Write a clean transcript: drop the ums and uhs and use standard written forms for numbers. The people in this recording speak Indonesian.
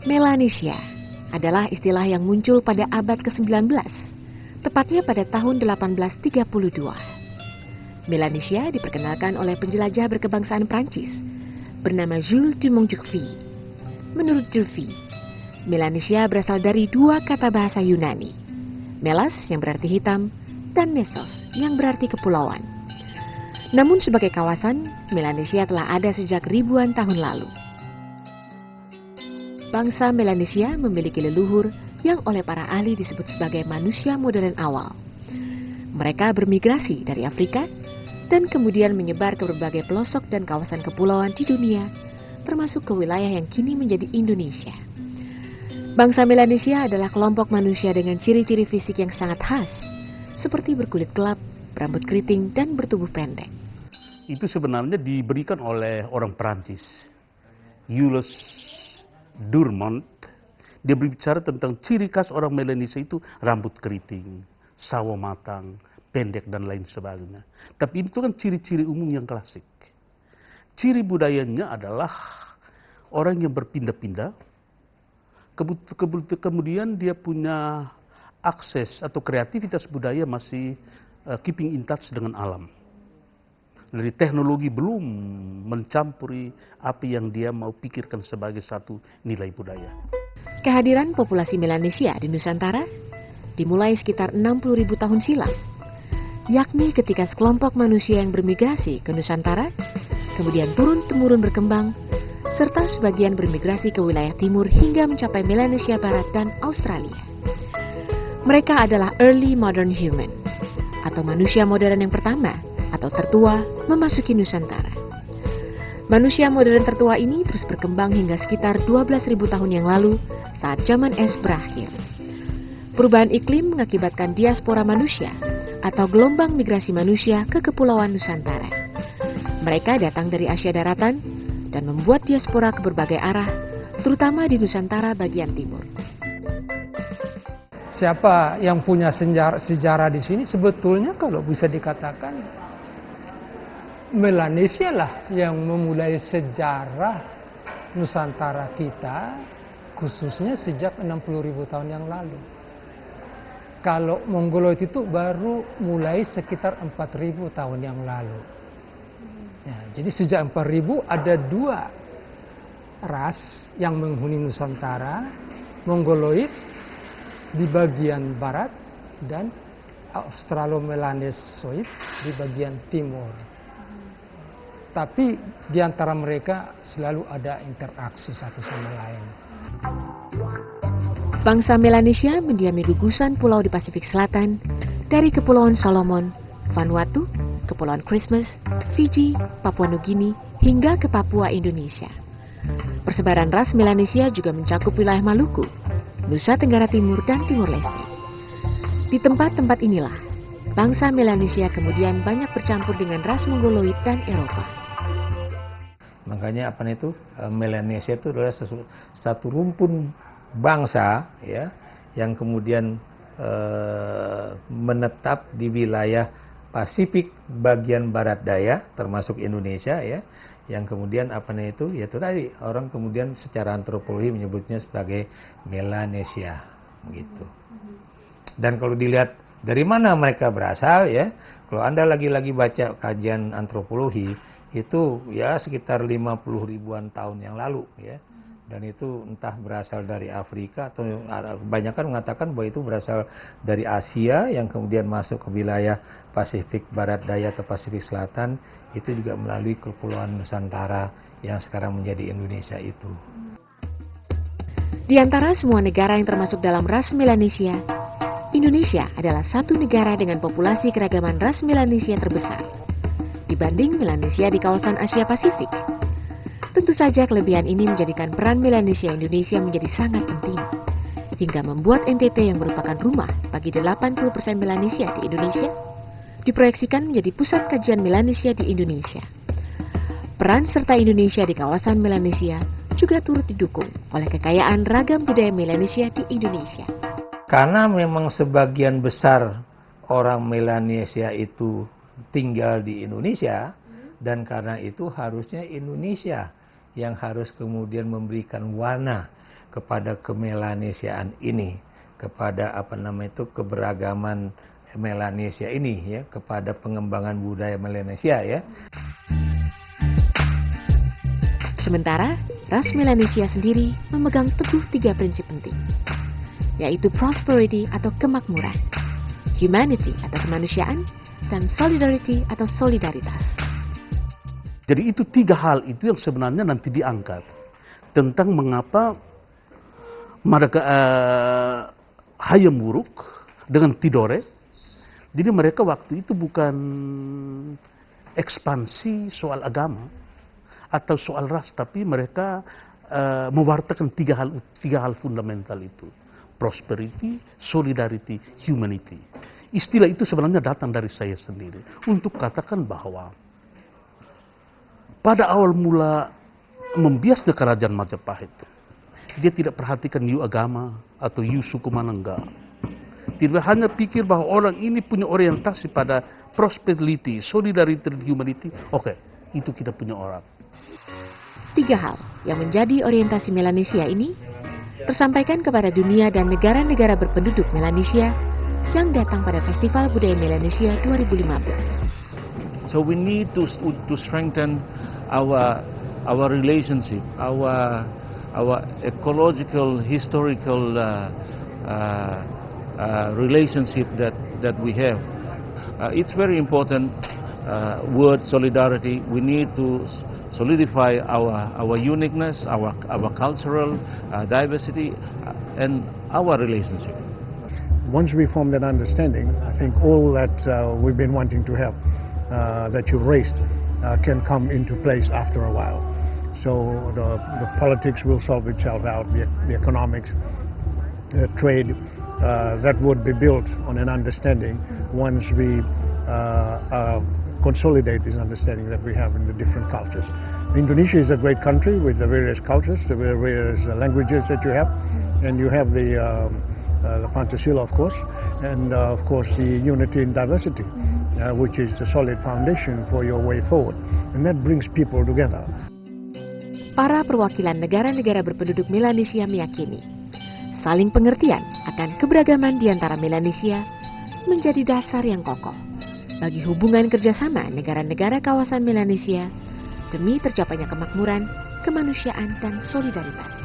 Melanesia adalah istilah yang muncul pada abad ke-19, tepatnya pada tahun 1832. Melanesia diperkenalkan oleh penjelajah berkebangsaan Prancis bernama Jules Dumont d'Urville. Menurut D'Urville, Melanesia berasal dari dua kata bahasa Yunani, melas yang berarti hitam dan nesos yang berarti kepulauan. Namun sebagai kawasan, Melanesia telah ada sejak ribuan tahun lalu. Bangsa Melanesia memiliki leluhur yang oleh para ahli disebut sebagai manusia modern awal. Mereka bermigrasi dari Afrika dan kemudian menyebar ke berbagai pelosok dan kawasan kepulauan di dunia, termasuk ke wilayah yang kini menjadi Indonesia. Bangsa Melanesia adalah kelompok manusia dengan ciri-ciri fisik yang sangat khas, seperti berkulit gelap, berambut keriting, dan bertubuh pendek. Itu sebenarnya diberikan oleh orang Perancis, Jules Dumont. Dia berbicara tentang ciri khas orang Melanesia itu rambut keriting, sawo matang, pendek dan lain sebagainya. Tapi itu kan ciri-ciri umum yang klasik. Ciri budayanya adalah orang yang berpindah-pindah, kemudian dia punya akses atau kreativitas budaya masih keeping in touch dengan alam. Jadi teknologi belum mencampuri apa yang dia mau pikirkan sebagai satu nilai budaya. Kehadiran populasi Melanesia di Nusantara dimulai sekitar 60.000 tahun silam, yakni ketika sekelompok manusia yang bermigrasi ke Nusantara, kemudian turun-temurun berkembang, serta sebagian bermigrasi ke wilayah timur hingga mencapai Melanesia Barat dan Australia. Mereka adalah early modern human, atau manusia modern yang pertama atau tertua memasuki Nusantara. Manusia modern tertua ini terus berkembang hingga sekitar 12.000 tahun yang lalu saat zaman es berakhir. Perubahan iklim mengakibatkan diaspora manusia atau gelombang migrasi manusia ke kepulauan Nusantara. Mereka datang dari Asia daratan dan membuat diaspora ke berbagai arah, terutama di Nusantara bagian timur. Siapa yang punya sejarah di sini sebetulnya kalau bisa dikatakan Melanesia lah yang memulai sejarah Nusantara kita, khususnya sejak 60.000 tahun yang lalu. Kalau Mongoloid itu baru mulai sekitar 4.000 tahun yang lalu. Ya, jadi sejak 4.000 ada dua ras yang menghuni Nusantara, Mongoloid di bagian barat dan Australo-Melanesoid di bagian timur. Tapi di antara mereka selalu ada interaksi satu sama lain. Bangsa Melanesia mendiami gugusan pulau di Pasifik Selatan, dari Kepulauan Solomon, Vanuatu, Kepulauan Christmas, Fiji, Papua Nugini, hingga ke Papua, Indonesia. Persebaran ras Melanesia juga mencakup wilayah Maluku, Nusa Tenggara Timur, dan Timur Leste. Di tempat-tempat inilah, bangsa Melanesia kemudian banyak bercampur dengan ras Mongoloid dan Eropa. Makanya Melanesia itu adalah satu rumpun bangsa ya yang kemudian menetap di wilayah Pasifik bagian barat daya termasuk Indonesia ya, yang kemudian yaitu tadi orang kemudian secara antropologi menyebutnya sebagai Melanesia gitu. Dan kalau dilihat dari mana mereka berasal ya, kalau Anda lagi-lagi baca kajian antropologi itu ya sekitar 50 ribuan tahun yang lalu ya. Dan itu entah berasal dari Afrika atau kebanyakan mengatakan bahwa itu berasal dari Asia yang kemudian masuk ke wilayah Pasifik Barat Daya atau Pasifik Selatan, itu juga melalui Kepulauan Nusantara yang sekarang menjadi Indonesia itu. Di antara semua negara yang termasuk dalam ras Melanesia, Indonesia adalah satu negara dengan populasi keragaman ras Melanesia terbesar dibanding Melanesia di kawasan Asia Pasifik. Tentu saja kelebihan ini menjadikan peran Melanesia Indonesia menjadi sangat penting, hingga membuat NTT yang merupakan rumah bagi 80% Melanesia di Indonesia, diproyeksikan menjadi pusat kajian Melanesia di Indonesia. Peran serta Indonesia di kawasan Melanesia juga turut didukung oleh kekayaan ragam budaya Melanesia di Indonesia. Karena memang sebagian besar orang Melanesia itu tinggal di Indonesia, dan karena itu harusnya Indonesia yang harus kemudian memberikan warna kepada kemelanesiaan ini, kepada keberagaman Melanesia ini ya, kepada pengembangan budaya Melanesia ya. Sementara ras Melanesia sendiri memegang teguh 3 prinsip penting, yaitu prosperity atau kemakmuran, humanity atau kemanusiaan, dan solidarity atau solidaritas. Jadi itu 3 hal itu yang sebenarnya nanti diangkat tentang mengapa mereka hayam buruk dengan Tidore. Jadi mereka waktu itu bukan ekspansi soal agama atau soal ras, tapi mereka mewartakan 3 hal fundamental itu: prosperity, solidarity, humanity. Istilah itu sebenarnya datang dari saya sendiri untuk katakan bahwa pada awal mula membiasnya kerajaan Majapahit, dia tidak perhatikan you agama atau you suku mana, enggak. Tidak hanya pikir bahwa orang ini punya orientasi pada prosperity, solidarity, dan humanity. Oke, itu kita punya orang. 3 hal yang menjadi orientasi Melanesia ini tersampaikan kepada dunia dan negara-negara berpenduduk Melanesia yang datang pada Festival Budaya Melanesia 2015. So we need to strengthen our relationship, our ecological, historical relationship that we have. It's very important. Word solidarity. We need to solidify our uniqueness, our cultural diversity, and our relationship. Once we form that understanding, I think all that we've been wanting to have, that you've raised, can come into place after a while. So the politics will solve itself out, the economics, trade, that would be built on an understanding once we consolidate this understanding that we have in the different cultures. Indonesia is a great country with the various cultures, the various languages that you have, and you have the Pancasila, of course, and of course the unity in diversity, which is the solid foundation for your way forward, and that brings people together. Para perwakilan negara-negara berpenduduk Melanesia meyakini saling pengertian akan keberagaman di antara Melanesia menjadi dasar yang kokoh bagi hubungan kerjasama negara-negara kawasan Melanesia demi tercapainya kemakmuran, kemanusiaan, dan solidaritas.